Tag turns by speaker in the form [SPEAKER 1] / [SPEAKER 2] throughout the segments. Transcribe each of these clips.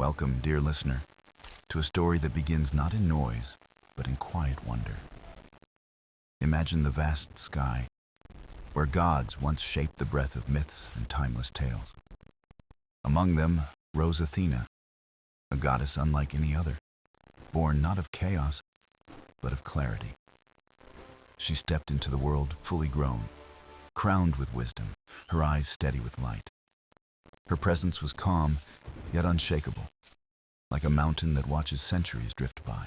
[SPEAKER 1] Welcome, dear listener, to a story that begins not in noise, but in quiet wonder. Imagine the vast sky, where gods once shaped the breath of myths and timeless tales. Among them rose Athena, a goddess unlike any other, born not of chaos, but of clarity. She stepped into the world fully grown, crowned with wisdom, her eyes steady with light. Her presence was calm, yet unshakable, like a mountain that watches centuries drift by.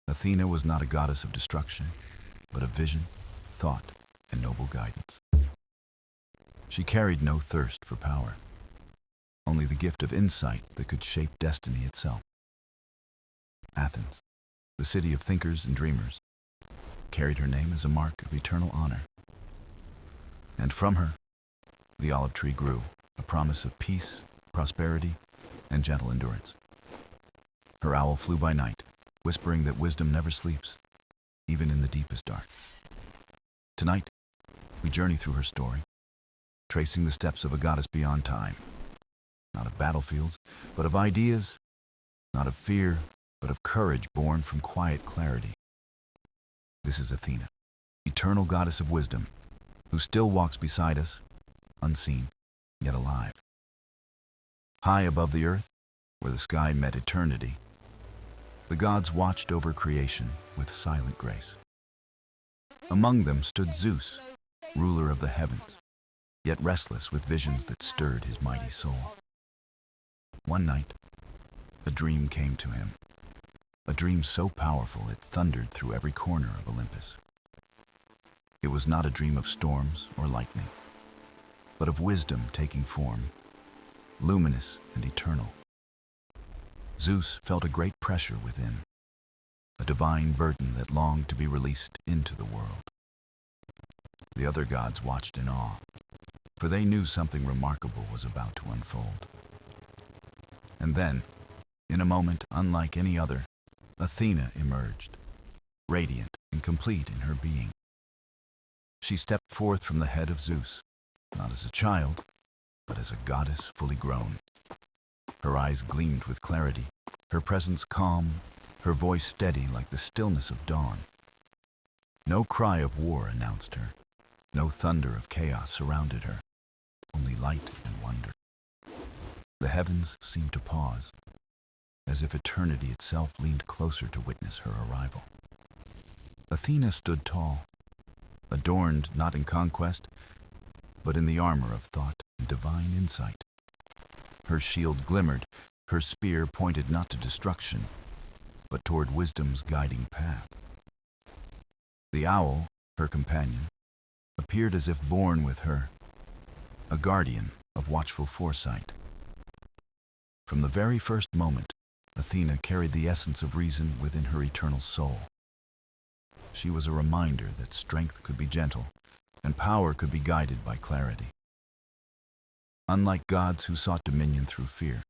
[SPEAKER 1] Athena was not a goddess of destruction, but of vision, thought, and noble guidance. She carried no thirst for power, only the gift of insight that could shape destiny itself. Athens, the city of thinkers and dreamers, carried her name as a mark of eternal honor. And from her, the olive tree grew, a promise of peace, prosperity, and gentle endurance. Her owl flew by night, whispering that wisdom never sleeps, even in the deepest dark. Tonight, we journey through her story, tracing the steps of a goddess beyond time, not of battlefields, but of ideas, not of fear, but of courage born from quiet clarity. This is Athena, eternal goddess of wisdom, who still walks beside us, unseen, yet alive. High above the earth, where the sky met eternity, the gods watched over creation with silent grace. Among them stood Zeus, ruler of the heavens, yet restless with visions that stirred his mighty soul. One night, a dream came to him, a dream so powerful it thundered through every corner of Olympus. It was not a dream of storms or lightning, but of wisdom taking form, luminous and eternal. Zeus felt a great pressure within, a divine burden that longed to be released into the world. The other gods watched in awe, for they knew something remarkable was about to unfold. And then, in a moment unlike any other, Athena emerged, radiant and complete in her being. She stepped forth from the head of Zeus, not as a child, but as a goddess fully grown. Her eyes gleamed with clarity, her presence calm, her voice steady like the stillness of dawn. No cry of war announced her, no thunder of chaos surrounded her, only light and wonder. The heavens seemed to pause, as if eternity itself leaned closer to witness her arrival. Athena stood tall, adorned not in conquest, but in the armor of thought and divine insight. Her shield glimmered, her spear pointed not to destruction, but toward wisdom's guiding path. The owl, her companion, appeared as if born with her, a guardian of watchful foresight. From the very first moment, Athena carried the essence of reason within her eternal soul. She was a reminder that strength could be gentle, and power could be guided by clarity. Unlike gods who sought dominion through fear,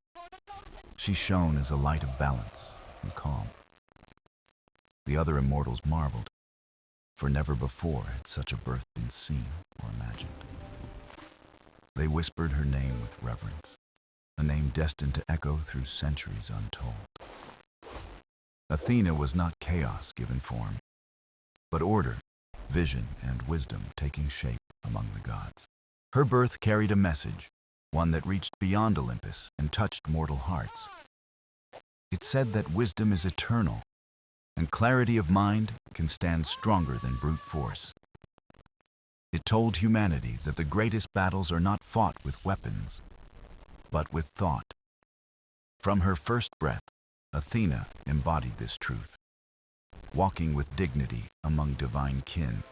[SPEAKER 1] she shone as a light of balance and calm. The other immortals marveled, for never before had such a birth been seen or imagined. They whispered her name with reverence, a name destined to echo through centuries untold. Athena was not chaos given form, but order, vision, and wisdom taking shape among the gods. Her birth carried a message, one that reached beyond Olympus and touched mortal hearts. It said that wisdom is eternal, and clarity of mind can stand stronger than brute force. It told humanity that the greatest battles are not fought with weapons, but with thought. From her first breath, Athena embodied this truth, walking with dignity among divine kin.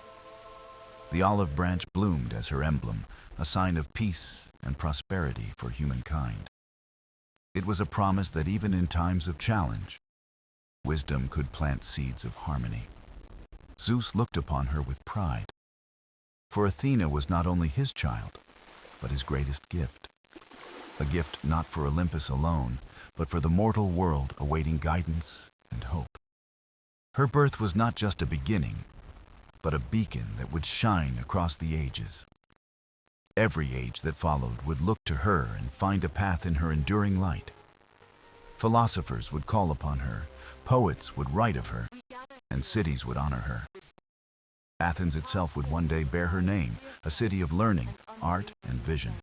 [SPEAKER 1] The olive branch bloomed as her emblem, a sign of peace and prosperity for humankind. It was a promise that even in times of challenge, wisdom could plant seeds of harmony. Zeus looked upon her with pride, for Athena was not only his child, but his greatest gift. A gift not for Olympus alone, but for the mortal world awaiting guidance and hope. Her birth was not just a beginning, but a beacon that would shine across the ages. Every age that followed would look to her and find a path in her enduring light. Philosophers would call upon her, poets would write of her, and cities would honor her. Athens itself would one day bear her name, a city of learning, art, and vision.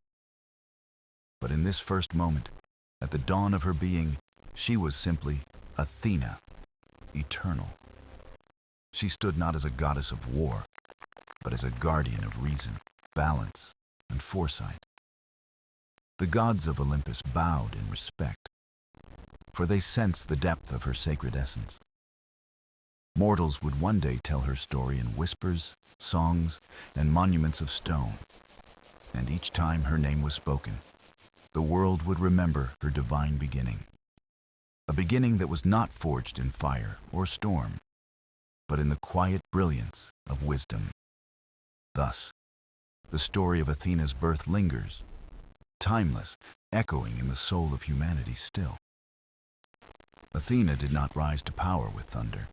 [SPEAKER 1] But in this first moment, at the dawn of her being, she was simply Athena, eternal. She stood not as a goddess of war, but as a guardian of reason, balance, and foresight. The gods of Olympus bowed in respect, for they sensed the depth of her sacred essence. Mortals would one day tell her story in whispers, songs, and monuments of stone, and each time her name was spoken, the world would remember her divine beginning, a beginning that was not forged in fire or storm, but in the quiet brilliance of wisdom. Thus, the story of Athena's birth lingers, timeless, echoing in the soul of humanity still. Athena did not rise to power with thunder,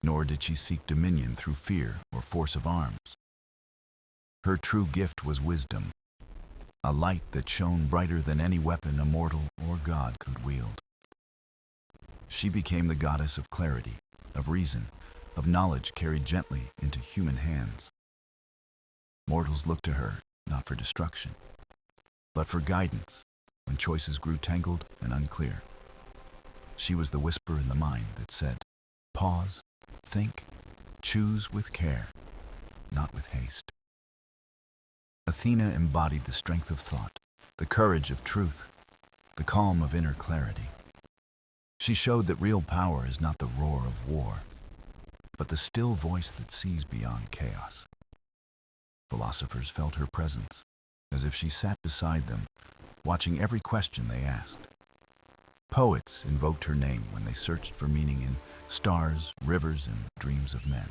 [SPEAKER 1] nor did she seek dominion through fear or force of arms. Her true gift was wisdom, a light that shone brighter than any weapon a mortal or god could wield. She became the goddess of clarity, of reason, of knowledge carried gently into human hands. Mortals looked to her not for destruction, but for guidance when choices grew tangled and unclear. She was the whisper in the mind that said, "Pause, think, choose with care, not with haste." Athena embodied the strength of thought, the courage of truth, the calm of inner clarity. She showed that real power is not the roar of war, but the still voice that sees beyond chaos. Philosophers felt her presence, as if she sat beside them, watching every question they asked. Poets invoked her name when they searched for meaning in stars, rivers, and dreams of men.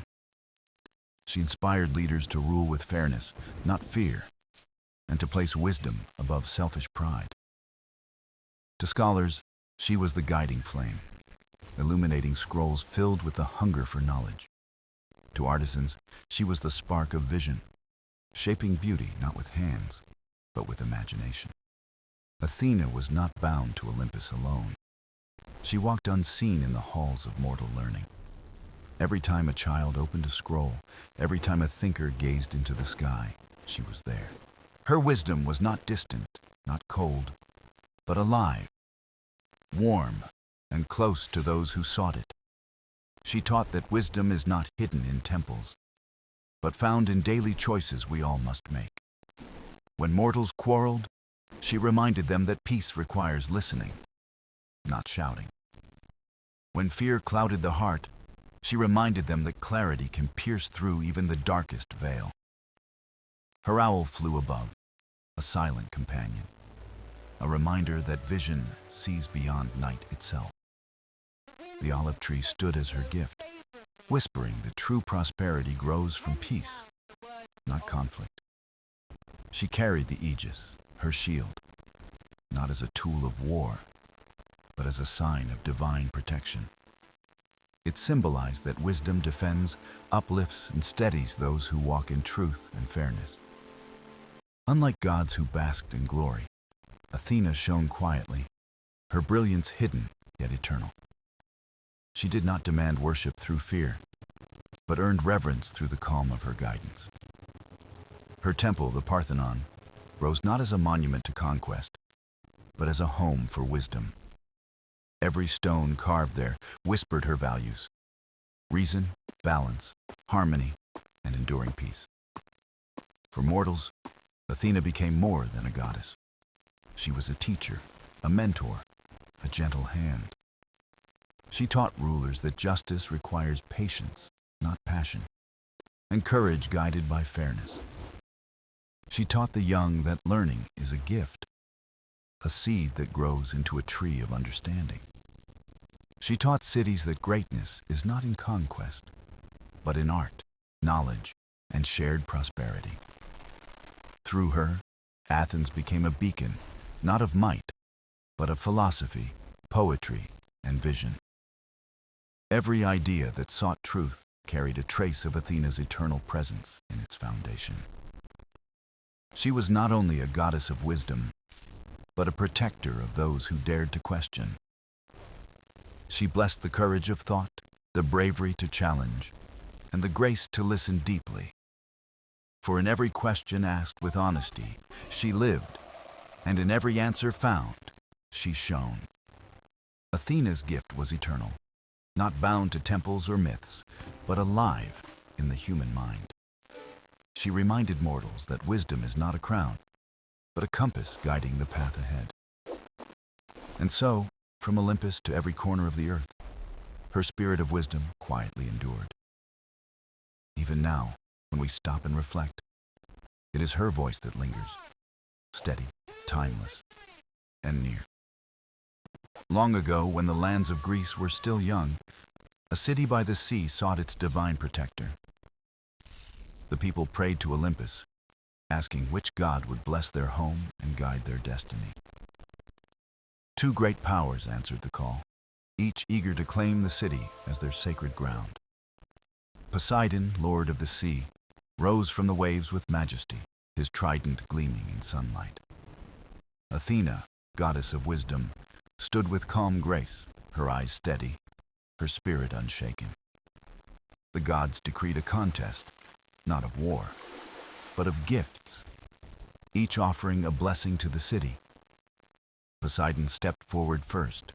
[SPEAKER 1] She inspired leaders to rule with fairness, not fear, and to place wisdom above selfish pride. To scholars, she was the guiding flame, illuminating scrolls filled with the hunger for knowledge. To artisans, she was the spark of vision, shaping beauty not with hands, but with imagination. Athena was not bound to Olympus alone. She walked unseen in the halls of mortal learning. Every time a child opened a scroll, every time a thinker gazed into the sky, she was there. Her wisdom was not distant, not cold, but alive, warm, and close to those who sought it. She taught that wisdom is not hidden in temples, but found in daily choices we all must make. When mortals quarreled, she reminded them that peace requires listening, not shouting. When fear clouded the heart, she reminded them that clarity can pierce through even the darkest veil. Her owl flew above, a silent companion, a reminder that vision sees beyond night itself. The olive tree stood as her gift, whispering that true prosperity grows from peace, not conflict. She carried the aegis, her shield, not as a tool of war, but as a sign of divine protection. It symbolized that wisdom defends, uplifts, and steadies those who walk in truth and fairness. Unlike gods who basked in glory, Athena shone quietly, her brilliance hidden yet eternal. She did not demand worship through fear, but earned reverence through the calm of her guidance. Her temple, the Parthenon, rose not as a monument to conquest, but as a home for wisdom. Every stone carved there whispered her values: reason, balance, harmony, and enduring peace. For mortals, Athena became more than a goddess. She was a teacher, a mentor, a gentle hand. She taught rulers that justice requires patience, not passion, and courage guided by fairness. She taught the young that learning is a gift, a seed that grows into a tree of understanding. She taught cities that greatness is not in conquest, but in art, knowledge, and shared prosperity. Through her, Athens became a beacon, not of might, but of philosophy, poetry, and vision. Every idea that sought truth carried a trace of Athena's eternal presence in its foundation. She was not only a goddess of wisdom, but a protector of those who dared to question. She blessed the courage of thought, the bravery to challenge, and the grace to listen deeply. For in every question asked with honesty, she lived, and in every answer found, she shone. Athena's gift was eternal, not bound to temples or myths, but alive in the human mind. She reminded mortals that wisdom is not a crown, but a compass guiding the path ahead. And so, from Olympus to every corner of the earth, her spirit of wisdom quietly endured. Even now, when we stop and reflect, it is her voice that lingers, steady, timeless, and near. Long ago, when the lands of Greece were still young, a city by the sea sought its divine protector. The people prayed to Olympus, asking which god would bless their home and guide their destiny. Two great powers answered the call, each eager to claim the city as their sacred ground. Poseidon, lord of the sea, rose from the waves with majesty, his trident gleaming in sunlight. Athena, goddess of wisdom, stood with calm grace, her eyes steady, her spirit unshaken. The gods decreed a contest, not of war, but of gifts, each offering a blessing to the city. Poseidon stepped forward first,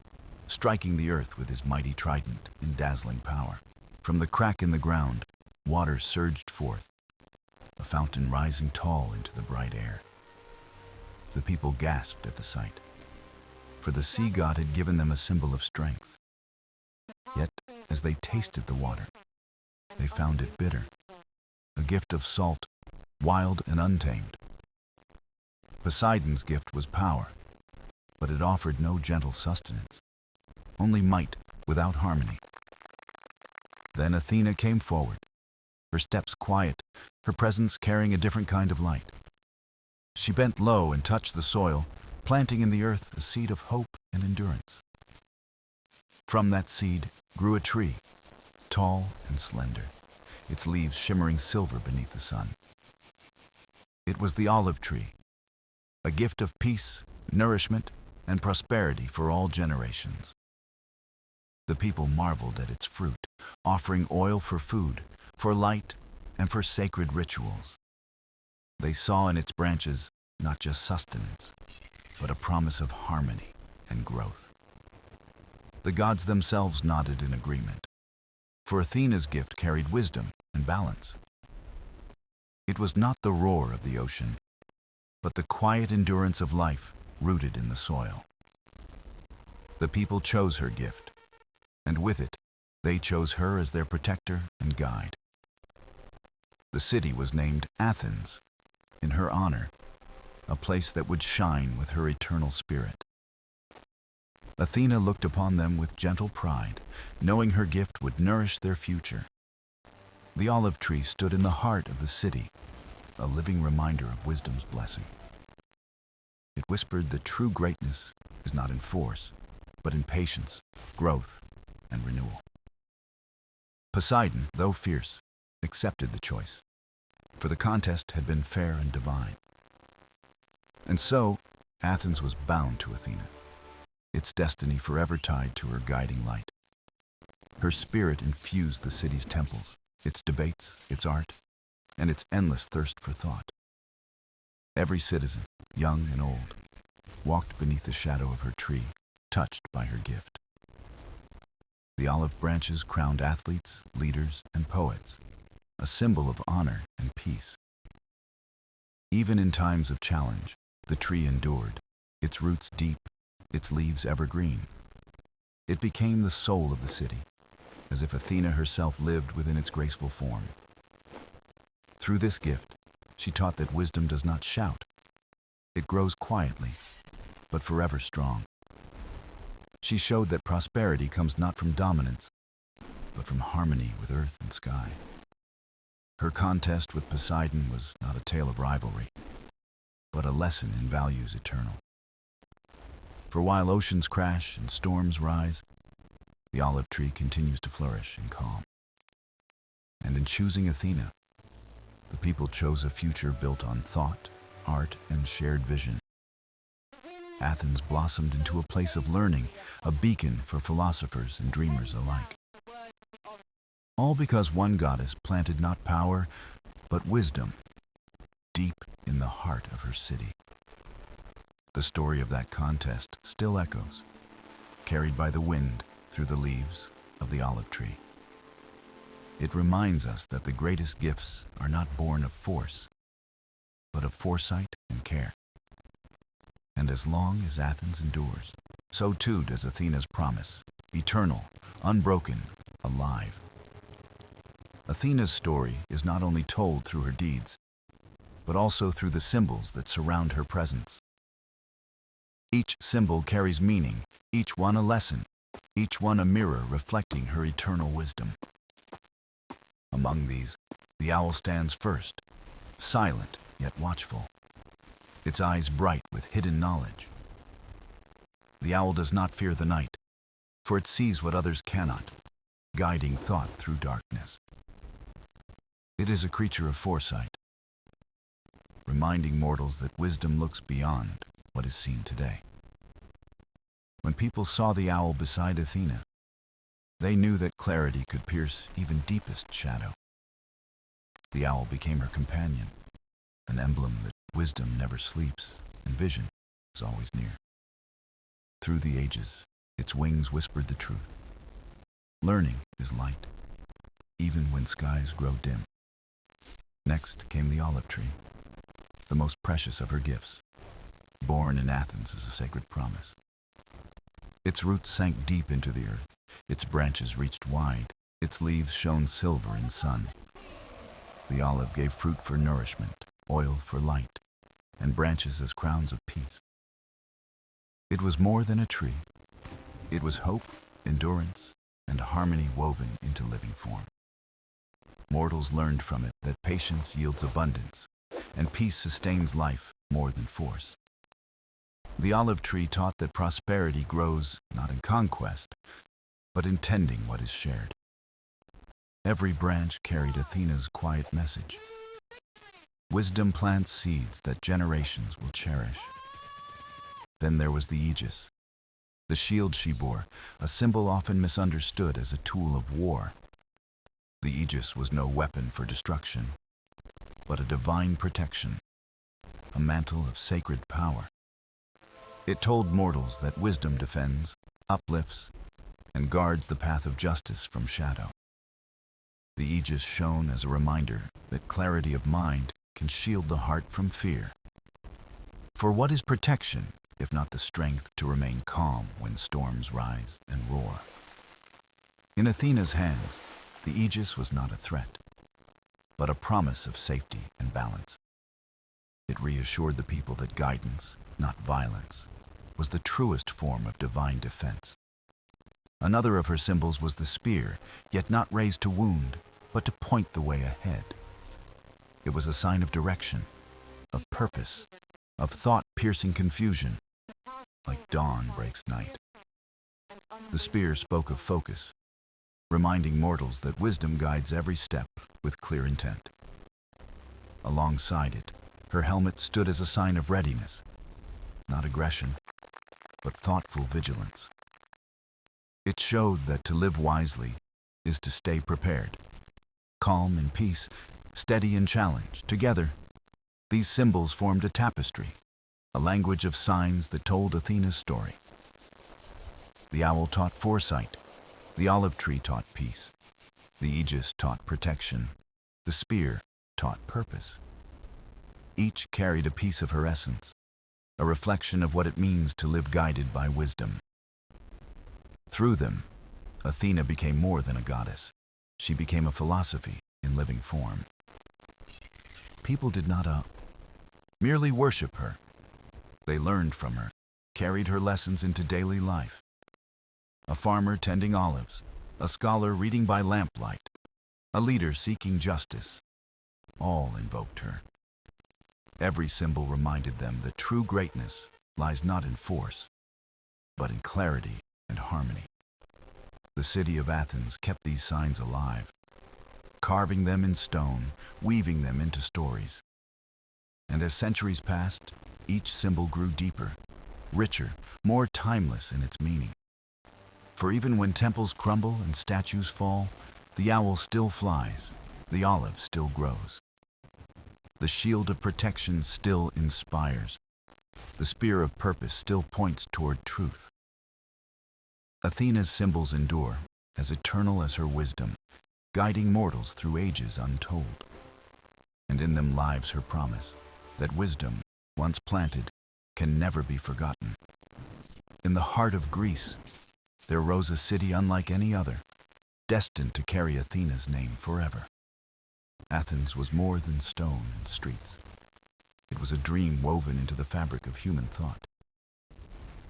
[SPEAKER 1] striking the earth with his mighty trident in dazzling power. From the crack in the ground, water surged forth, a fountain rising tall into the bright air. The people gasped at the sight, for the sea god had given them a symbol of strength. Yet, as they tasted the water, they found it bitter, a gift of salt, wild and untamed. Poseidon's gift was power, but it offered no gentle sustenance, only might without harmony. Then Athena came forward, her steps quiet, her presence carrying a different kind of light. She bent low and touched the soil, planting in the earth a seed of hope and endurance. From that seed grew a tree, tall and slender, its leaves shimmering silver beneath the sun. It was the olive tree, a gift of peace, nourishment, and prosperity for all generations. The people marveled at its fruit, offering oil for food, for light, and for sacred rituals. They saw in its branches not just sustenance, but a promise of harmony and growth. The gods themselves nodded in agreement, for Athena's gift carried wisdom and balance. It was not the roar of the ocean, but the quiet endurance of life rooted in the soil. The people chose her gift, and with it, they chose her as their protector and guide. The city was named Athens, in her honor, a place that would shine with her eternal spirit. Athena looked upon them with gentle pride, knowing her gift would nourish their future. The olive tree stood in the heart of the city, a living reminder of wisdom's blessing. It whispered that true greatness is not in force, but in patience, growth, and renewal. Poseidon, though fierce, accepted the choice, for the contest had been fair and divine. And so, Athens was bound to Athena, its destiny forever tied to her guiding light. Her spirit infused the city's temples, its debates, its art, and its endless thirst for thought. Every citizen, young and old, walked beneath the shadow of her tree, touched by her gift. The olive branches crowned athletes, leaders, and poets, a symbol of honor and peace. Even in times of challenge, the tree endured, its roots deep, its leaves evergreen. It became the soul of the city, as if Athena herself lived within its graceful form. Through this gift, she taught that wisdom does not shout. It grows quietly, but forever strong. She showed that prosperity comes not from dominance, but from harmony with earth and sky. Her contest with Poseidon was not a tale of rivalry, but a lesson in values eternal. For while oceans crash and storms rise, the olive tree continues to flourish in calm. And in choosing Athena, the people chose a future built on thought, art, and shared vision. Athens blossomed into a place of learning, a beacon for philosophers and dreamers alike. All because one goddess planted not power, but wisdom deep in the heart of her city. The story of that contest still echoes, carried by the wind through the leaves of the olive tree. It reminds us that the greatest gifts are not born of force, but of foresight and care. And as long as Athens endures, so too does Athena's promise, eternal, unbroken, alive. Athena's story is not only told through her deeds, but also through the symbols that surround her presence. Each symbol carries meaning, each one a lesson, each one a mirror reflecting her eternal wisdom. Among these, the owl stands first, silent yet watchful, its eyes bright with hidden knowledge. The owl does not fear the night, for it sees what others cannot, guiding thought through darkness. It is a creature of foresight, reminding mortals that wisdom looks beyond what is seen today. When people saw the owl beside Athena, they knew that clarity could pierce even deepest shadow. The owl became her companion, an emblem that wisdom never sleeps and vision is always near. Through the ages, its wings whispered the truth. Learning is light, even when skies grow dim. Next came the olive tree, the most precious of her gifts, born in Athens as a sacred promise. Its roots sank deep into the earth, its branches reached wide, its leaves shone silver in sun. The olive gave fruit for nourishment, oil for light, and branches as crowns of peace. It was more than a tree. It was hope, endurance, and harmony woven into living form. Mortals learned from it that patience yields abundance, and peace sustains life more than force. The olive tree taught that prosperity grows not in conquest, but in tending what is shared. Every branch carried Athena's quiet message. Wisdom plants seeds that generations will cherish. Then there was the aegis, the shield she bore, a symbol often misunderstood as a tool of war. The aegis was no weapon for destruction, but a divine protection, a mantle of sacred power. It told mortals that wisdom defends, uplifts, and guards the path of justice from shadow. The aegis shone as a reminder that clarity of mind can shield the heart from fear. For what is protection, if not the strength to remain calm when storms rise and roar? In Athena's hands, the aegis was not a threat, but a promise of safety and balance. It reassured the people that guidance, not violence, was the truest form of divine defense. Another of her symbols was the spear, yet not raised to wound, but to point the way ahead. It was a sign of direction, of purpose, of thought-piercing confusion, like dawn breaks night. The spear spoke of focus, reminding mortals that wisdom guides every step with clear intent. Alongside it, her helmet stood as a sign of readiness, not aggression, but thoughtful vigilance. It showed that to live wisely is to stay prepared, calm in peace, steady in challenge. Together, these symbols formed a tapestry, a language of signs that told Athena's story. The owl taught foresight, the olive tree taught peace, the aegis taught protection, the spear taught purpose. Each carried a piece of her essence, a reflection of what it means to live guided by wisdom. Through them, Athena became more than a goddess. She became a philosophy in living form. People did not merely worship her. They learned from her, carried her lessons into daily life. A farmer tending olives, a scholar reading by lamplight, a leader seeking justice, all invoked her. Every symbol reminded them that true greatness lies not in force, but in clarity and harmony. The city of Athens kept these signs alive, carving them in stone, weaving them into stories. And as centuries passed, each symbol grew deeper, richer, more timeless in its meaning. For even when temples crumble and statues fall, the owl still flies, the olive still grows. The shield of protection still inspires. The spear of purpose still points toward truth. Athena's symbols endure, as eternal as her wisdom, guiding mortals through ages untold. And in them lives her promise that wisdom, once planted, can never be forgotten. In the heart of Greece, there rose a city unlike any other, destined to carry Athena's name forever. Athens was more than stone and streets. It was a dream woven into the fabric of human thought.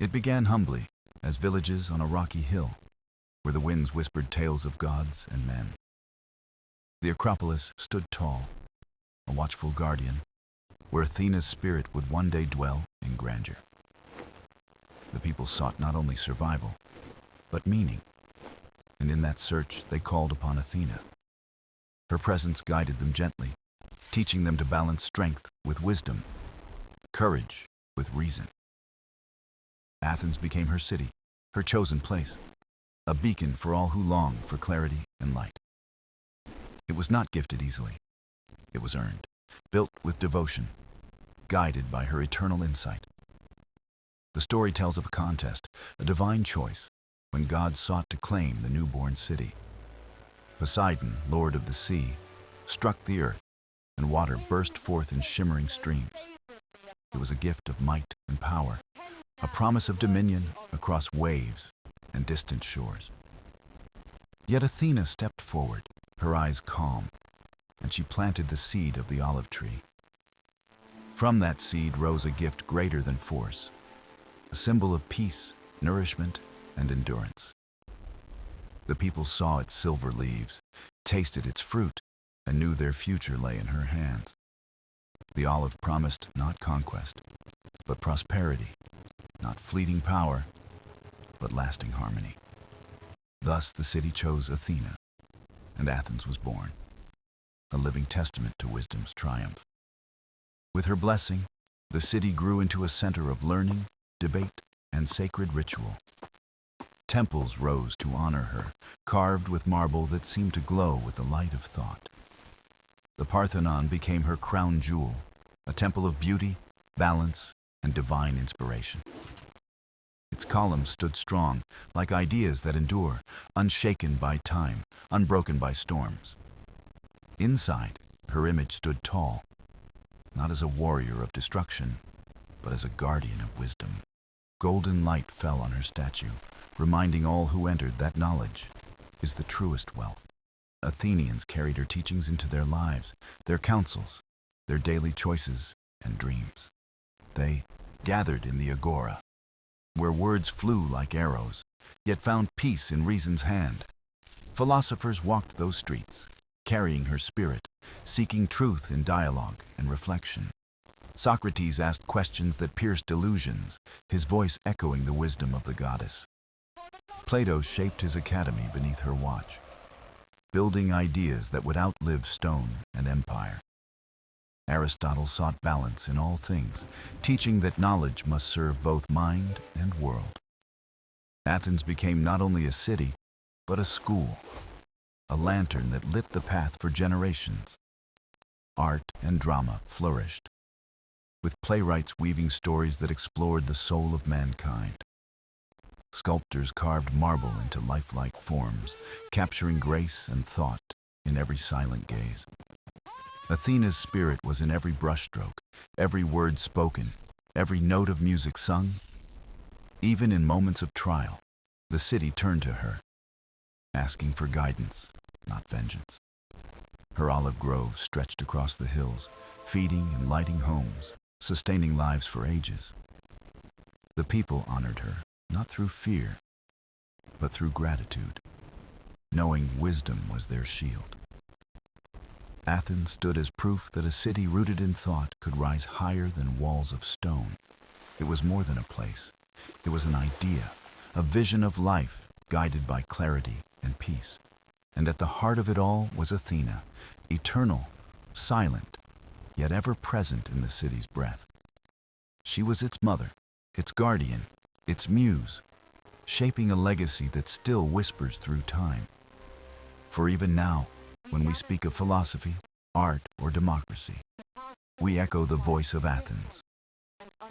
[SPEAKER 1] It began humbly, as villages on a rocky hill, where the winds whispered tales of gods and men. The Acropolis stood tall, a watchful guardian, where Athena's spirit would one day dwell in grandeur. The people sought not only survival, but meaning, and in that search they called upon Athena. Her presence guided them gently, teaching them to balance strength with wisdom, courage with reason. Athens became her city, her chosen place, a beacon for all who long for clarity and light. It was not gifted easily. It was earned, built with devotion, guided by her eternal insight. The story tells of a contest, a divine choice, when God sought to claim the newborn city. Poseidon, lord of the sea, struck the earth, and water burst forth in shimmering streams. It was a gift of might and power, a promise of dominion across waves and distant shores. Yet Athena stepped forward, her eyes calm, and she planted the seed of the olive tree. From that seed rose a gift greater than force, a symbol of peace, nourishment, and endurance. The people saw its silver leaves, tasted its fruit, and knew their future lay in her hands. The olive promised not conquest, but prosperity, not fleeting power, but lasting harmony. Thus the city chose Athena, and Athens was born, a living testament to wisdom's triumph. With her blessing, the city grew into a center of learning, debate, and sacred ritual. Temples rose to honor her, carved with marble that seemed to glow with the light of thought. The Parthenon became her crown jewel, a temple of beauty, balance, and divine inspiration. Its columns stood strong, like ideas that endure, unshaken by time, unbroken by storms. Inside, her image stood tall, not as a warrior of destruction, but as a guardian of wisdom. Golden light fell on her statue, reminding all who entered that knowledge is the truest wealth. Athenians carried her teachings into their lives, their counsels, their daily choices and dreams. They gathered in the agora, where words flew like arrows, yet found peace in reason's hand. Philosophers walked those streets, carrying her spirit, seeking truth in dialogue and reflection. Socrates asked questions that pierced illusions, his voice echoing the wisdom of the goddess. Plato shaped his academy beneath her watch, building ideas that would outlive stone and empire. Aristotle sought balance in all things, teaching that knowledge must serve both mind and world. Athens became not only a city, but a school, a lantern that lit the path for generations. Art and drama flourished, with playwrights weaving stories that explored the soul of mankind. Sculptors carved marble into lifelike forms, capturing grace and thought in every silent gaze. Athena's spirit was in every brushstroke, every word spoken, every note of music sung. Even in moments of trial, the city turned to her, asking for guidance, not vengeance. Her olive groves stretched across the hills, feeding and lighting homes, sustaining lives for ages. The people honored her, not through fear, but through gratitude, knowing wisdom was their shield. Athens stood as proof that a city rooted in thought could rise higher than walls of stone. It was more than a place. It was an idea, a vision of life guided by clarity and peace. And at the heart of it all was Athena, eternal, silent, yet ever present in the city's breath. She was its mother, its guardian, its muse, shaping a legacy that still whispers through time. For even now, when we speak of philosophy, art, or democracy, we echo the voice of Athens.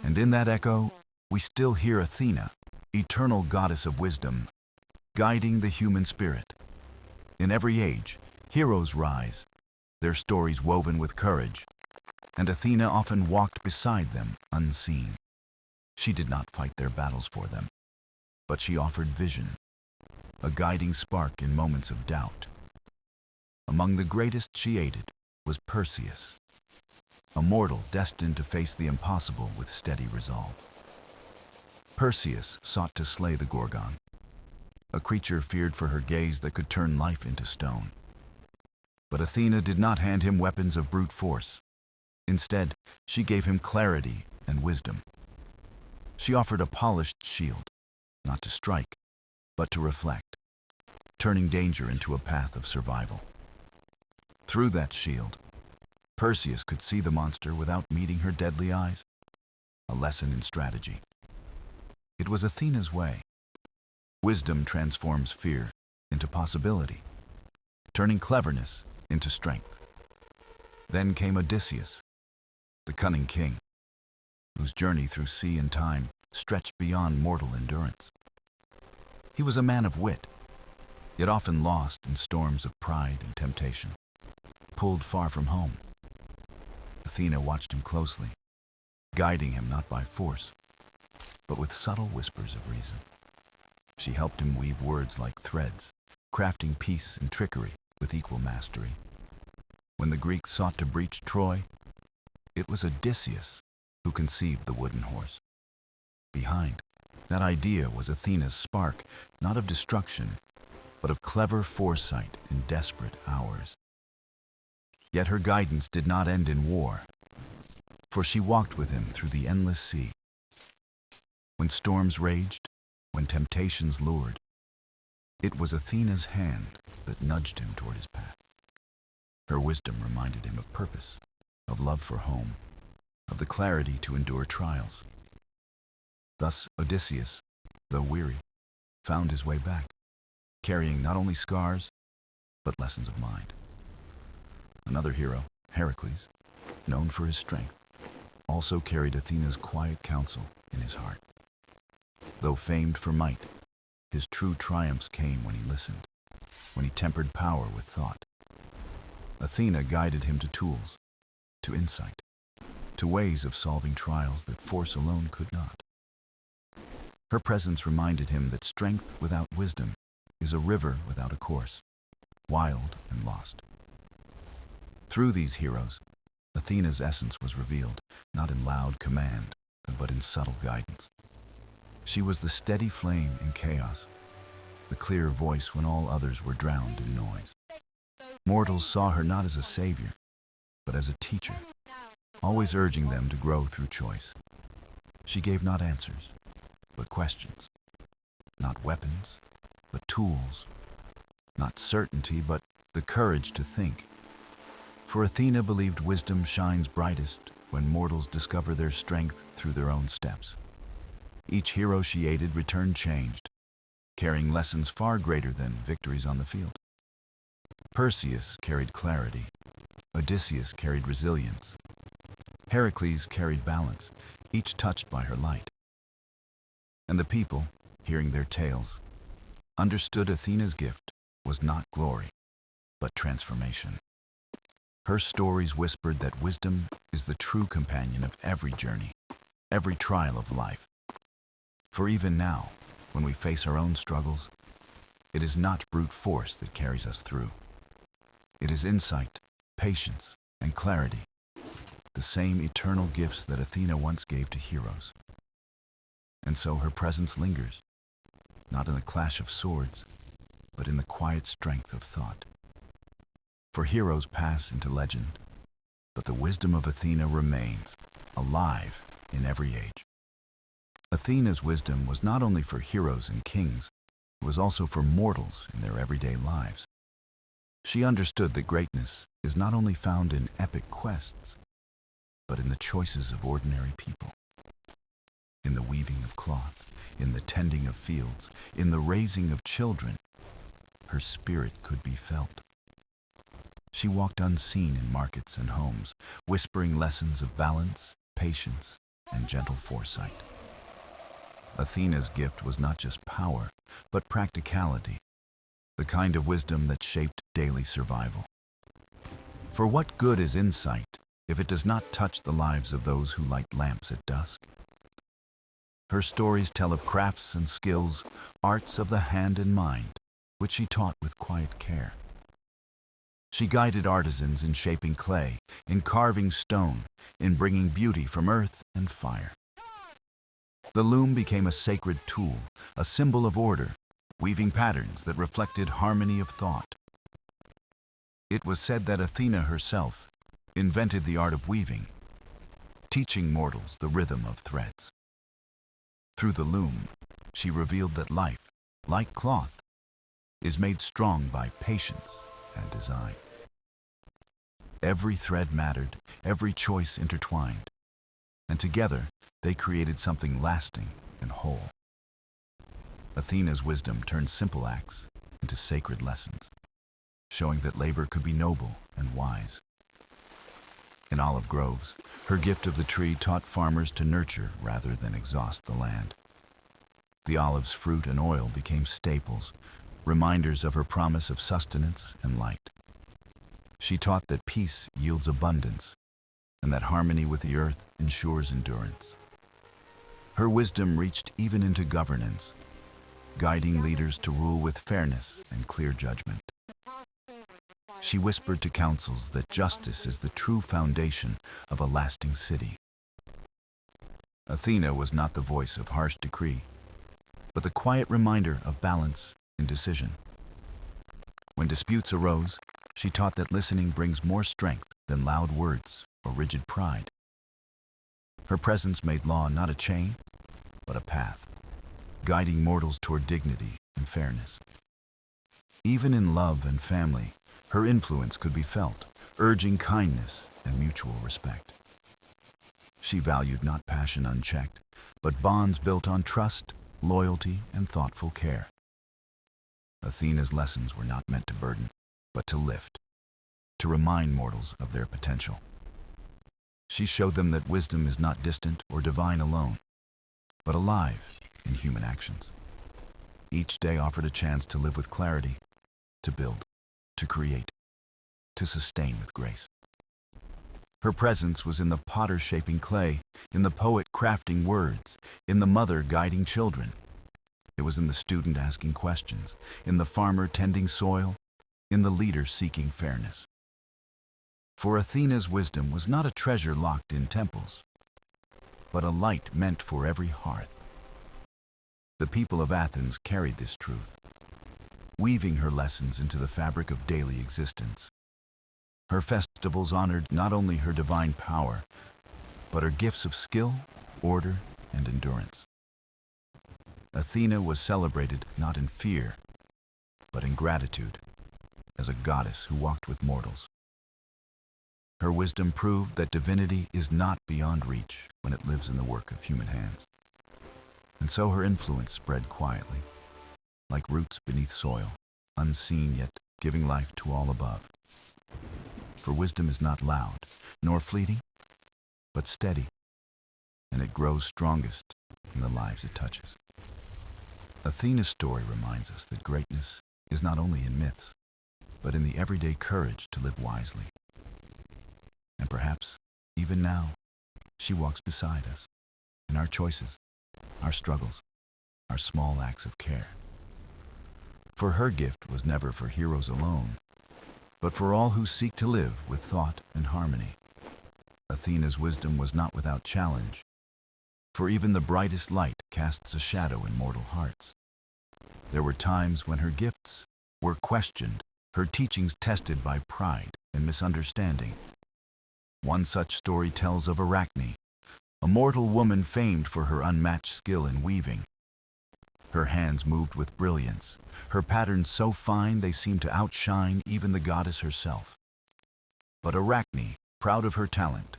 [SPEAKER 1] And in that echo, we still hear Athena, eternal goddess of wisdom, guiding the human spirit. In every age, heroes rise, their stories woven with courage, and Athena often walked beside them unseen. She did not fight their battles for them, but she offered vision, a guiding spark in moments of doubt. Among the greatest she aided was Perseus, a mortal destined to face the impossible with steady resolve. Perseus sought to slay the Gorgon, a creature feared for her gaze that could turn life into stone. But Athena did not hand him weapons of brute force. Instead, she gave him clarity and wisdom. She offered a polished shield, not to strike, but to reflect, turning danger into a path of survival. Through that shield, Perseus could see the monster without meeting her deadly eyes, a lesson in strategy. It was Athena's way. Wisdom transforms fear into possibility, turning cleverness into strength. Then came Odysseus, the cunning king, whose journey through sea and time stretched beyond mortal endurance. He was a man of wit, yet often lost in storms of pride and temptation, pulled far from home. Athena watched him closely, guiding him not by force, but with subtle whispers of reason. She helped him weave words like threads, crafting peace and trickery with equal mastery. When the Greeks sought to breach Troy, it was Odysseus who conceived the wooden horse. Behind that idea was Athena's spark, not of destruction, but of clever foresight in desperate hours. Yet her guidance did not end in war, for she walked with him through the endless sea. When storms raged, when temptations lured, it was Athena's hand that nudged him toward his path. Her wisdom reminded him of purpose, of love for home, of the clarity to endure trials. Thus Odysseus, though weary, found his way back, carrying not only scars, but lessons of mind. Another hero, Heracles, known for his strength, also carried Athena's quiet counsel in his heart. Though famed for might, his true triumphs came when he listened, when he tempered power with thought. Athena guided him to tools, to insight, to ways of solving trials that force alone could not. Her presence reminded him that strength without wisdom is a river without a course, wild and lost. Through these heroes, Athena's essence was revealed, not in loud command, but in subtle guidance. She was the steady flame in chaos, the clear voice when all others were drowned in noise. Mortals saw her not as a savior, but as a teacher, always urging them to grow through choice. She gave not answers, but questions, not weapons, but tools, not certainty, but the courage to think. For Athena believed wisdom shines brightest when mortals discover their strength through their own steps. Each hero she aided returned changed, carrying lessons far greater than victories on the field. Perseus carried clarity, Odysseus carried resilience, Heracles carried balance, each touched by her light. And the people, hearing their tales, understood Athena's gift was not glory, but transformation. Her stories whispered that wisdom is the true companion of every journey, every trial of life. For even now, when we face our own struggles, it is not brute force that carries us through. It is insight, patience, and clarity, the same eternal gifts that Athena once gave to heroes. And so her presence lingers, not in the clash of swords, but in the quiet strength of thought. For heroes pass into legend, but the wisdom of Athena remains, alive in every age. Athena's wisdom was not only for heroes and kings, it was also for mortals in their everyday lives. She understood that greatness is not only found in epic quests, but in the choices of ordinary people. in the weaving of cloth, in the tending of fields, in the raising of children. Her spirit could be felt. She walked unseen in markets and homes, whispering lessons of balance, patience, and gentle foresight. Athena's gift was not just power, but practicality, the kind of wisdom that shaped daily survival. For what good is insight if it does not touch the lives of those who light lamps at dusk? Her stories tell of crafts and skills, arts of the hand and mind, which she taught with quiet care. She guided artisans in shaping clay, in carving stone, in bringing beauty from earth and fire. The loom became a sacred tool, a symbol of order, weaving patterns that reflected harmony of thought. It was said that Athena herself invented the art of weaving, teaching mortals the rhythm of threads. Through the loom, she revealed that life, like cloth, is made strong by patience and design. Every thread mattered, every choice intertwined, and together they created something lasting and whole. Athena's wisdom turned simple acts into sacred lessons, showing that labor could be noble and wise. In olive groves, her gift of the tree taught farmers to nurture rather than exhaust the land. The olive's fruit and oil became staples, reminders of her promise of sustenance and light. She taught that peace yields abundance, and that harmony with the earth ensures endurance. Her wisdom reached even into governance, guiding leaders to rule with fairness and clear judgment. She whispered to councils that justice is the true foundation of a lasting city. Athena was not the voice of harsh decree, but the quiet reminder of balance in decision. When disputes arose, she taught that listening brings more strength than loud words or rigid pride. Her presence made law not a chain, but a path, guiding mortals toward dignity and fairness. Even in love and family, her influence could be felt, urging kindness and mutual respect. She valued not passion unchecked, but bonds built on trust, loyalty, and thoughtful care. Athena's lessons were not meant to burden, but to lift, to remind mortals of their potential. She showed them that wisdom is not distant or divine alone, but alive in human actions. Each day offered a chance to live with clarity, to build, to create, to sustain with grace. Her presence was in the potter shaping clay, in the poet crafting words, in the mother guiding children. It was in the student asking questions, in the farmer tending soil, in the leader seeking fairness. For Athena's wisdom was not a treasure locked in temples, but a light meant for every hearth. The people of Athens carried this truth, weaving her lessons into the fabric of daily existence. Her festivals honored not only her divine power, but her gifts of skill, order, and endurance. Athena was celebrated not in fear, but in gratitude, as a goddess who walked with mortals. Her wisdom proved that divinity is not beyond reach when it lives in the work of human hands. And so her influence spread quietly, like roots beneath soil, unseen yet giving life to all above. For wisdom is not loud, nor fleeting, but steady, and it grows strongest in the lives it touches. Athena's story reminds us that greatness is not only in myths, but in the everyday courage to live wisely. And perhaps, even now, she walks beside us, in our choices, our struggles, our small acts of care. For her gift was never for heroes alone, but for all who seek to live with thought and harmony. Athena's wisdom was not without challenge, for even the brightest light casts a shadow in mortal hearts. There were times when her gifts were questioned, her teachings tested by pride and misunderstanding. One such story tells of Arachne, a mortal woman famed for her unmatched skill in weaving. Her hands moved with brilliance, her patterns so fine they seemed to outshine even the goddess herself. But Arachne, proud of her talent,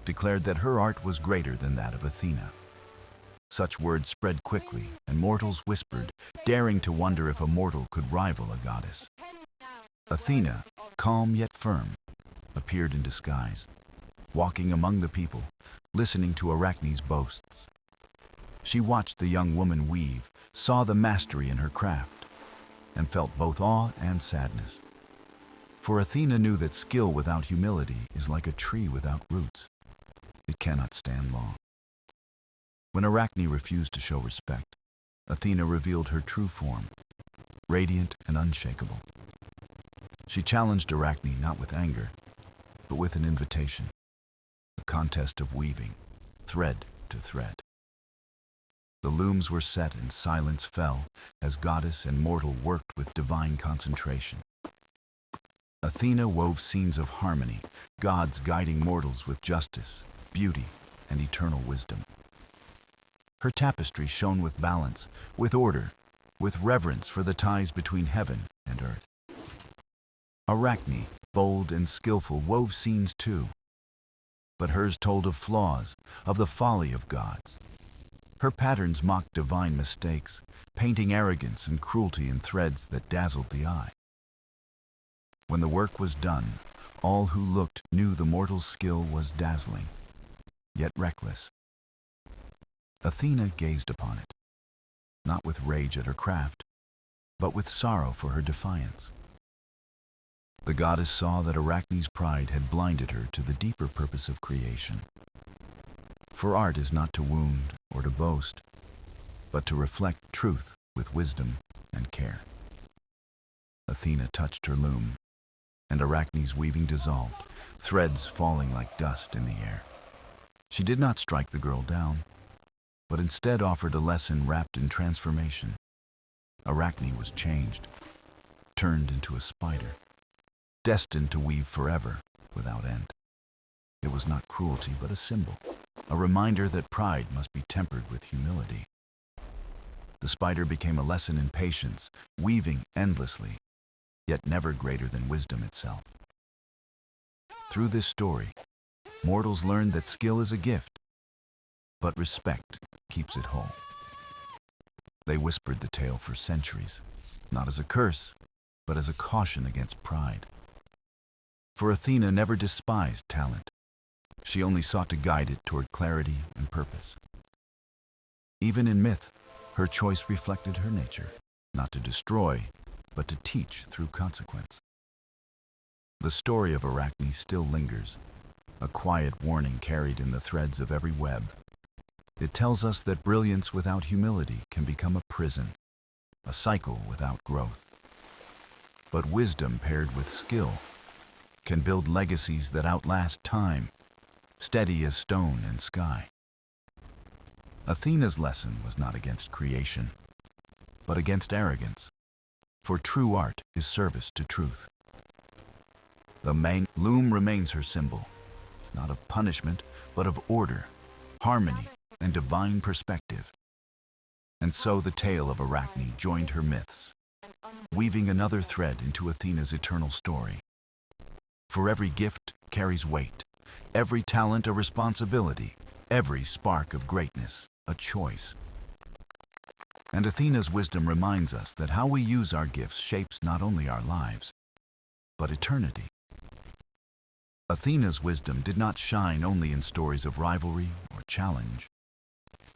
[SPEAKER 1] declared that her art was greater than that of Athena. Such words spread quickly, and mortals whispered, daring to wonder if a mortal could rival a goddess. Athena, calm yet firm, appeared in disguise, walking among the people, listening to Arachne's boasts. She watched the young woman weave, saw the mastery in her craft, and felt both awe and sadness. For Athena knew that skill without humility is like a tree without roots. It cannot stand long. When Arachne refused to show respect, Athena revealed her true form, radiant and unshakable. She challenged Arachne not with anger, but with an invitation, a contest of weaving, thread to thread. The looms were set and silence fell as goddess and mortal worked with divine concentration. Athena wove scenes of harmony, gods guiding mortals with justice, beauty, and eternal wisdom. Her tapestry shone with balance, with order, with reverence for the ties between heaven and earth. Arachne, bold and skillful, wove scenes too, but hers told of flaws, of the folly of gods. Her patterns mocked divine mistakes, painting arrogance and cruelty in threads that dazzled the eye. When the work was done, all who looked knew the mortal's skill was dazzling, yet reckless. Athena gazed upon it, not with rage at her craft, but with sorrow for her defiance. The goddess saw that Arachne's pride had blinded her to the deeper purpose of creation. For art is not to wound or to boast, but to reflect truth with wisdom and care. Athena touched her loom, and Arachne's weaving dissolved, threads falling like dust in the air. She did not strike the girl down, but instead offered a lesson wrapped in transformation. Arachne was changed, turned into a spider, destined to weave forever without end. It was not cruelty, but a symbol, a reminder that pride must be tempered with humility. The spider became a lesson in patience, weaving endlessly, yet never greater than wisdom itself. Through this story, mortals learned that skill is a gift, but respect keeps it whole. They whispered the tale for centuries, not as a curse, but as a caution against pride. For Athena never despised talent. She only sought to guide it toward clarity and purpose. Even in myth, her choice reflected her nature, not to destroy, but to teach through consequence. The story of Arachne still lingers, a quiet warning carried in the threads of every web. It tells us that brilliance without humility can become a prison, a cycle without growth. But wisdom paired with skill can build legacies that outlast time, steady as stone and sky. Athena's lesson was not against creation, but against arrogance, for true art is service to truth. The main loom remains her symbol, not of punishment, but of order, harmony, and divine perspective. And so the tale of Arachne joined her myths, weaving another thread into Athena's eternal story. For every gift carries weight, every talent a responsibility, every spark of greatness a choice. And Athena's wisdom reminds us that how we use our gifts shapes not only our lives, but eternity. Athena's wisdom did not shine only in stories of rivalry or challenge,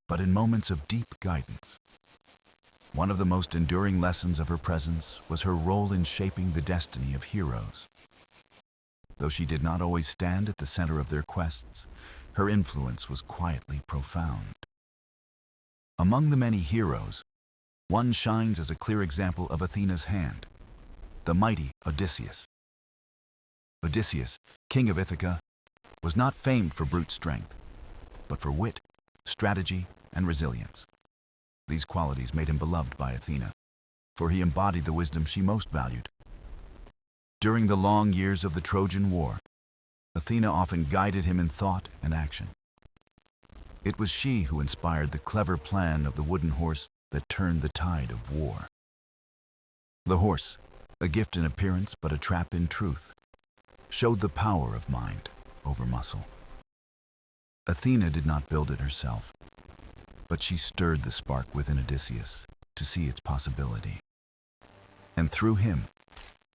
[SPEAKER 1] but in moments of deep guidance. One of the most enduring lessons of her presence was her role in shaping the destiny of heroes. Though she did not always stand at the center of their quests, her influence was quietly profound. Among the many heroes, one shines as a clear example of Athena's hand, the mighty Odysseus. Odysseus, king of Ithaca, was not famed for brute strength, but for wit, strategy, and resilience. These qualities made him beloved by Athena, for he embodied the wisdom she most valued. During the long years of the Trojan War, Athena often guided him in thought and action. It was she who inspired the clever plan of the wooden horse that turned the tide of war. The horse, a gift in appearance but a trap in truth, showed the power of mind over muscle. Athena did not build it herself, But she stirred the spark within Odysseus to see its possibility. And through him,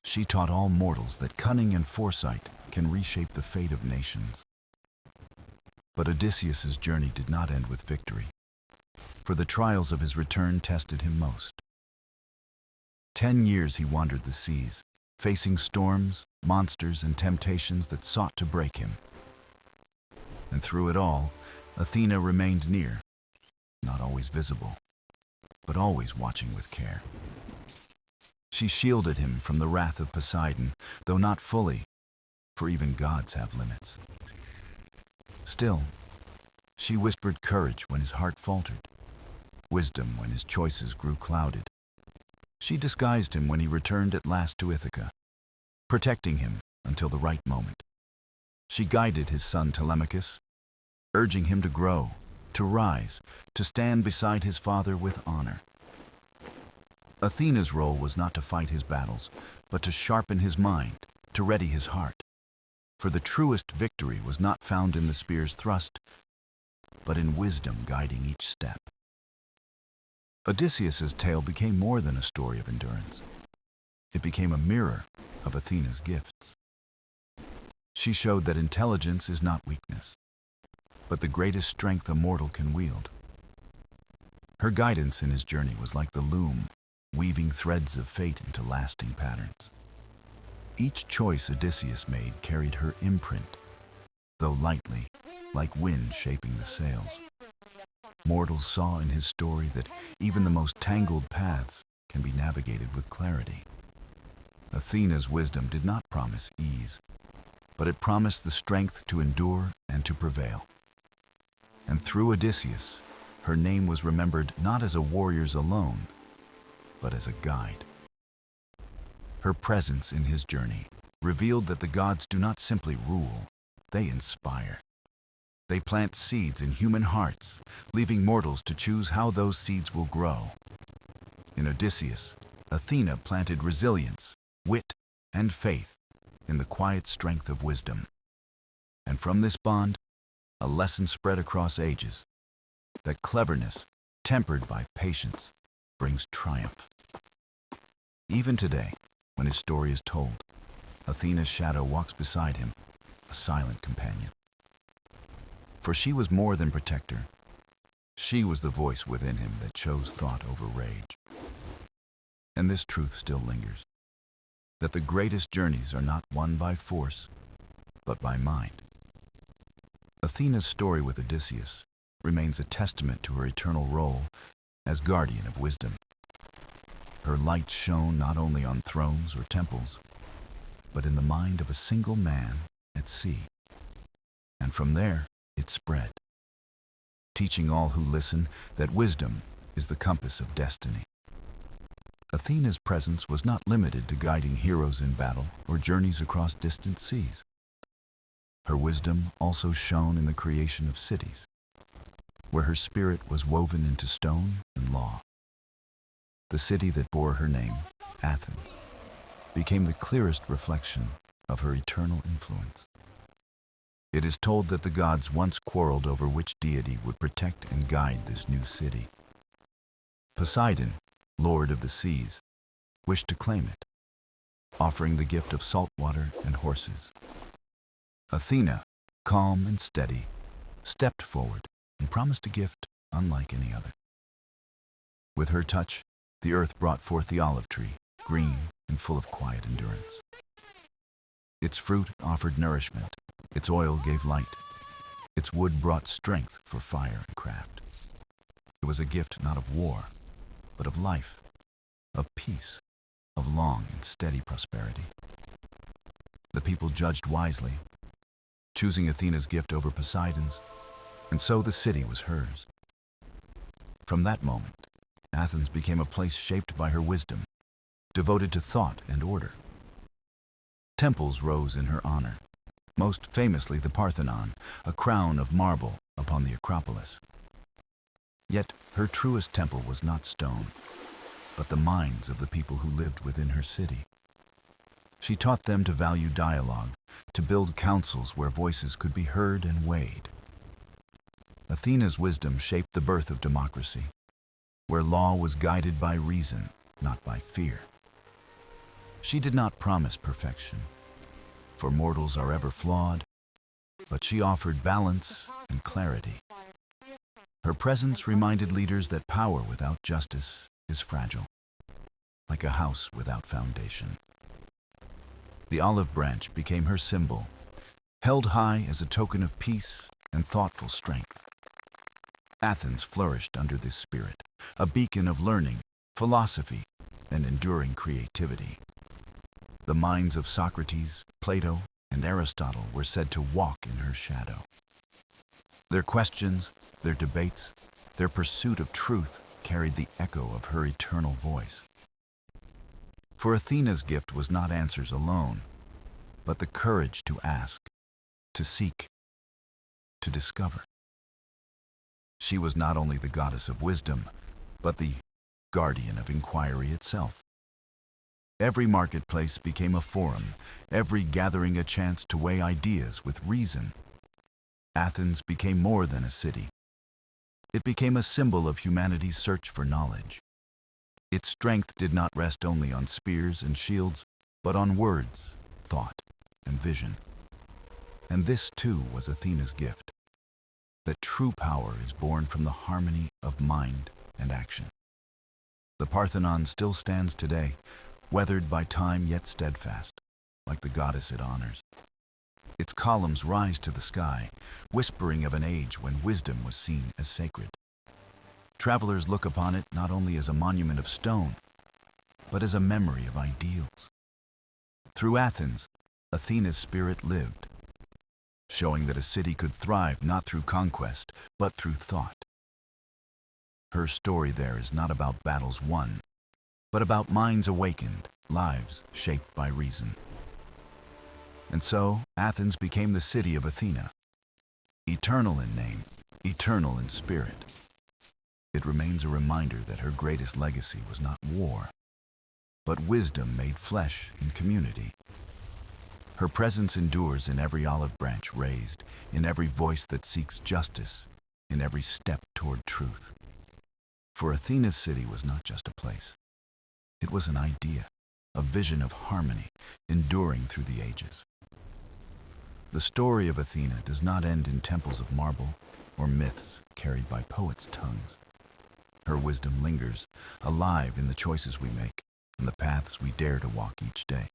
[SPEAKER 1] she taught all mortals that cunning and foresight can reshape the fate of nations. But Odysseus's journey did not end with victory, for the trials of his return tested him most. 10 years he wandered the seas, facing storms, monsters, and temptations that sought to break him. And through it all, Athena remained near, not always visible, but always watching with care. She shielded him from the wrath of Poseidon, though not fully, for even gods have limits. Still, she whispered courage when his heart faltered, wisdom when his choices grew clouded. She disguised him when he returned at last to Ithaca, protecting him until the right moment. She guided his son Telemachus, urging him to grow, to rise, to stand beside his father with honor. Athena's role was not to fight his battles, but to sharpen his mind, to ready his heart. For the truest victory was not found in the spear's thrust, but in wisdom guiding each step. Odysseus's tale became more than a story of endurance. It became a mirror of Athena's gifts. She showed that intelligence is not weakness, but the greatest strength a mortal can wield. Her guidance in his journey was like the loom, weaving threads of fate into lasting patterns. Each choice Odysseus made carried her imprint, though lightly, like wind shaping the sails. Mortals saw in his story that even the most tangled paths can be navigated with clarity. Athena's wisdom did not promise ease, but it promised the strength to endure and to prevail. And through Odysseus, her name was remembered not as a warrior's alone, but as a guide. Her presence in his journey revealed that the gods do not simply rule, they inspire. They plant seeds in human hearts, leaving mortals to choose how those seeds will grow. In Odysseus, Athena planted resilience, wit, and faith in the quiet strength of wisdom. And from this bond, a lesson spread across ages, that cleverness, tempered by patience, brings triumph. Even today, when his story is told, Athena's shadow walks beside him, a silent companion. For she was more than protector. She was the voice within him that chose thought over rage. And this truth still lingers, that the greatest journeys are not won by force, but by mind. Athena's story with Odysseus remains a testament to her eternal role as guardian of wisdom. Her light shone not only on thrones or temples, but in the mind of a single man at sea. And from there, it spread, teaching all who listen that wisdom is the compass of destiny. Athena's presence was not limited to guiding heroes in battle or journeys across distant seas. Her wisdom also shone in the creation of cities, where her spirit was woven into stone and law. The city that bore her name, Athens, became the clearest reflection of her eternal influence. It is told that the gods once quarreled over which deity would protect and guide this new city. Poseidon, lord of the seas, wished to claim it, offering the gift of salt water and horses. Athena, calm and steady, stepped forward and promised a gift unlike any other. With her touch, the earth brought forth the olive tree, green and full of quiet endurance. Its fruit offered nourishment, its oil gave light, its wood brought strength for fire and craft. It was a gift not of war, but of life, of peace, of long and steady prosperity. The people judged wisely, choosing Athena's gift over Poseidon's, and so the city was hers. From that moment, Athens became a place shaped by her wisdom, devoted to thought and order. Temples rose in her honor, most famously the Parthenon, a crown of marble upon the Acropolis. Yet her truest temple was not stone, but the minds of the people who lived within her city. She taught them to value dialogue, to build councils where voices could be heard and weighed. Athena's wisdom shaped the birth of democracy, where law was guided by reason, not by fear. She did not promise perfection, for mortals are ever flawed, but she offered balance and clarity. Her presence reminded leaders that power without justice is fragile, like a house without foundation. The olive branch became her symbol, held high as a token of peace and thoughtful strength. Athens flourished under this spirit, a beacon of learning, philosophy, and enduring creativity. The minds of Socrates, Plato, and Aristotle were said to walk in her shadow. Their questions, their debates, their pursuit of truth carried the echo of her eternal voice. For Athena's gift was not answers alone, but the courage to ask, to seek, to discover. She was not only the goddess of wisdom, but the guardian of inquiry itself. Every marketplace became a forum, every gathering a chance to weigh ideas with reason. Athens became more than a city. It became a symbol of humanity's search for knowledge. Its strength did not rest only on spears and shields, but on words, thought, and vision. And this too was Athena's gift, that true power is born from the harmony of mind and action. The Parthenon still stands today, weathered by time yet steadfast, like the goddess it honors. Its columns rise to the sky, whispering of an age when wisdom was seen as sacred. Travelers look upon it not only as a monument of stone, but as a memory of ideals. Through Athens, Athena's spirit lived, showing that a city could thrive not through conquest, but through thought. Her story there is not about battles won, but about minds awakened, lives shaped by reason. And so, Athens became the city of Athena, eternal in name, eternal in spirit. It remains a reminder that her greatest legacy was not war, but wisdom made flesh in community. Her presence endures in every olive branch raised, in every voice that seeks justice, in every step toward truth. For Athena's city was not just a place. It was an idea, a vision of harmony, enduring through the ages. The story of Athena does not end in temples of marble or myths carried by poets' tongues. Her wisdom lingers, alive in the choices we make and the paths we dare to walk each day.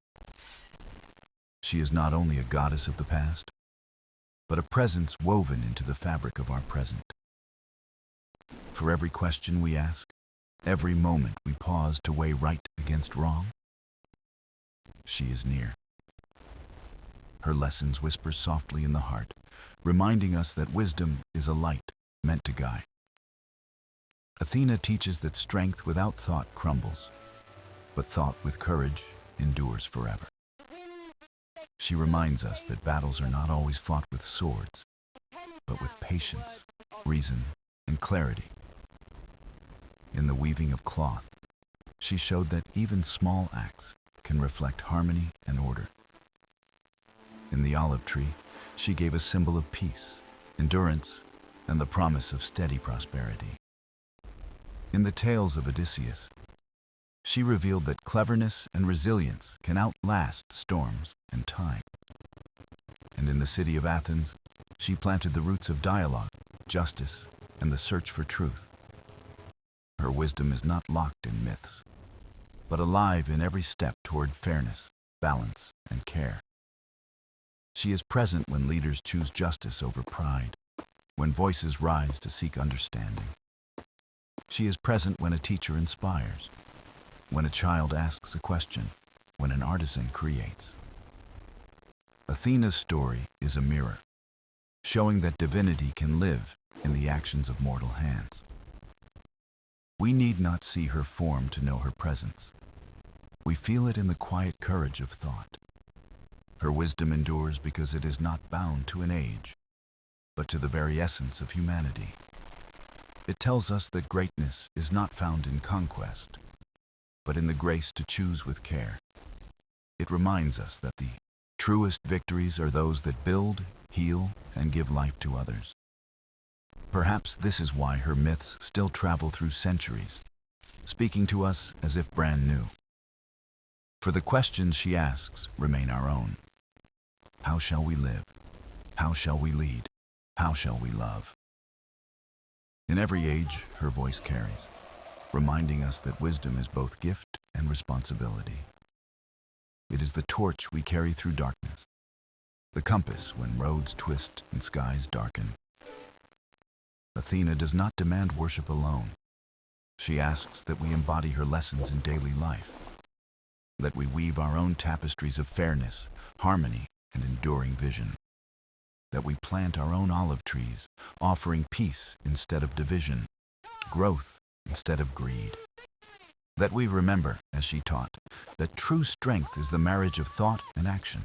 [SPEAKER 1] She is not only a goddess of the past, but a presence woven into the fabric of our present. For every question we ask, every moment we pause to weigh right against wrong, she is near. Her lessons whisper softly in the heart, reminding us that wisdom is a light meant to guide. Athena teaches that strength without thought crumbles, but thought with courage endures forever. She reminds us that battles are not always fought with swords, but with patience, reason, and clarity. In the weaving of cloth, she showed that even small acts can reflect harmony and order. In the olive tree, she gave a symbol of peace, endurance, and the promise of steady prosperity. In the tales of Odysseus, she revealed that cleverness and resilience can outlast storms and time. And in the city of Athens, she planted the roots of dialogue, justice, and the search for truth. Her wisdom is not locked in myths, but alive in every step toward fairness, balance, and care. She is present when leaders choose justice over pride, when voices rise to seek understanding. She is present when a teacher inspires, when a child asks a question, when an artisan creates. Athena's story is a mirror, showing that divinity can live in the actions of mortal hands. We need not see her form to know her presence. We feel it in the quiet courage of thought. Her wisdom endures because it is not bound to an age, but to the very essence of humanity. It tells us that greatness is not found in conquest, but in the grace to choose with care. It reminds us that the truest victories are those that build, heal, and give life to others. Perhaps this is why her myths still travel through centuries, speaking to us as if brand new. For the questions she asks remain our own. How shall we live? How shall we lead? How shall we love? In every age, her voice carries, reminding us that wisdom is both gift and responsibility. It is the torch we carry through darkness, the compass when roads twist and skies darken. Athena does not demand worship alone. She asks that we embody her lessons in daily life, that we weave our own tapestries of fairness, harmony, and enduring vision, that we plant our own olive trees, offering peace instead of division, growth instead of greed. That we remember, as she taught, that true strength is the marriage of thought and action.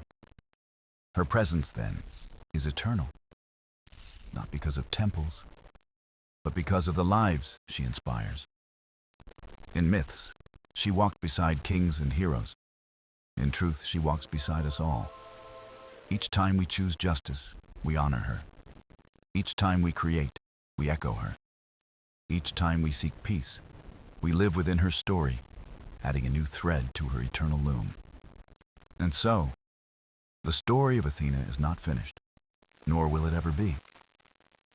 [SPEAKER 1] Her presence, then, is eternal, not because of temples, but because of the lives she inspires. In myths, she walked beside kings and heroes. In truth, she walks beside us all. Each time we choose justice, we honor her. Each time we create, we echo her. Each time we seek peace, we live within her story, adding a new thread to her eternal loom. And so, the story of Athena is not finished, nor will it ever be,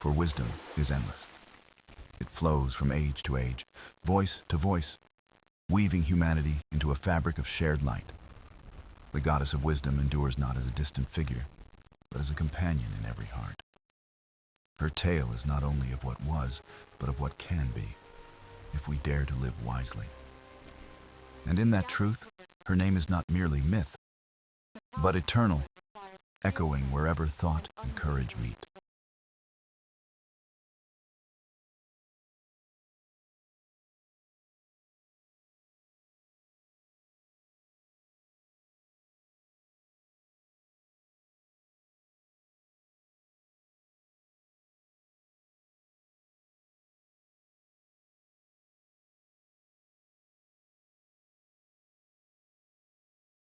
[SPEAKER 1] for wisdom is endless. It flows from age to age, voice to voice, weaving humanity into a fabric of shared light. The goddess of wisdom endures not as a distant figure, but as a companion in every heart. Her tale is not only of what was, but of what can be, if we dare to live wisely. And in that truth, her name is not merely myth, but eternal, echoing wherever thought and courage meet.